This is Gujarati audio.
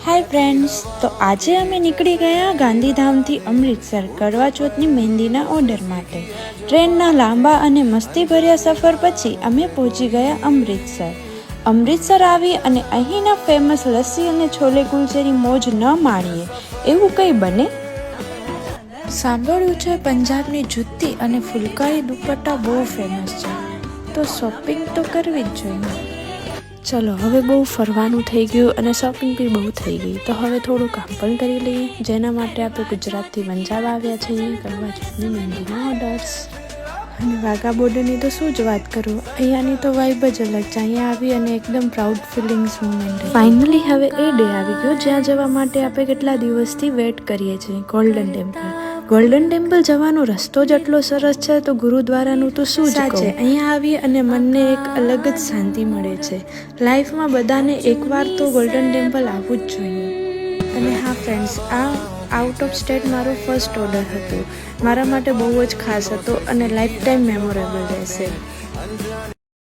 હાય ફ્રેન્ડ્સ, તો આજે અમે નીકળી ગયા ગાંધીધામથી અમૃતસર કરવા ચોથની મહેંદીના ઓર્ડર માટે. ટ્રેનના લાંબા અને મસ્તીભર્યા સફર પછી અમે પહોંચી ગયા અમૃતસર. અમૃતસર આવી અને અહીંના ફેમસ લસ્સી અને છોલે કુલચેની મોજ ન માણીએ એવું કંઈ બને? સાંભળ્યું છે પંજાબની જુત્તી અને ફુલકારી દુપટ્ટા બહુ ફેમસ છે, તો શોપિંગ તો કરવી જ જોઈએ. ચલો, હવે બહુ ફરવાનું થઈ ગયું અને શોપિંગ બી બહુ થઈ ગઈ, તો હવે થોડું કામ પણ કરી લઈએ. જેના માટે આપણે ગુજરાતથી પંજાબ આવ્યા છીએ કરવા ચોથની મહેંદીના ઓર્ડર્સ. અને વાઘા બોર્ડરની તો શું જ વાત કરું, અહીંયાની તો વાઇબ જ અલગ છે. અહીંયા આવી અને એકદમ પ્રાઉડ ફિલિંગ્સ મુમેન્ટ. ફાઇનલી હવે એ ડે આવી ગયો જ્યાં જવા માટે આપણે કેટલા દિવસથી વેઇટ કરીએ છીએ, ગોલ્ડન ટેમ્પલ. ગોલ્ડન ટેમ્પલ જવાનો રસ્તો જ એટલો સરસ છે, તો ગુરુદ્વારાનું તો શું જ કહું. અહીંયા આવી અને મનને એક અલગ જ શાંતિ મળે છે. લાઈફમાં બધાને એકવાર તો ગોલ્ડન ટેમ્પલ આવવું જ જોઈએ. અને હા ફ્રેન્ડ્સ, આ આઉટ ઓફ સ્ટેટ મારો ફર્સ્ટ ઓર્ડર હતો. મારા માટે બહુ જ ખાસ હતો અને લાઈફ ટાઈમ મેમોરેબલ રહેશે.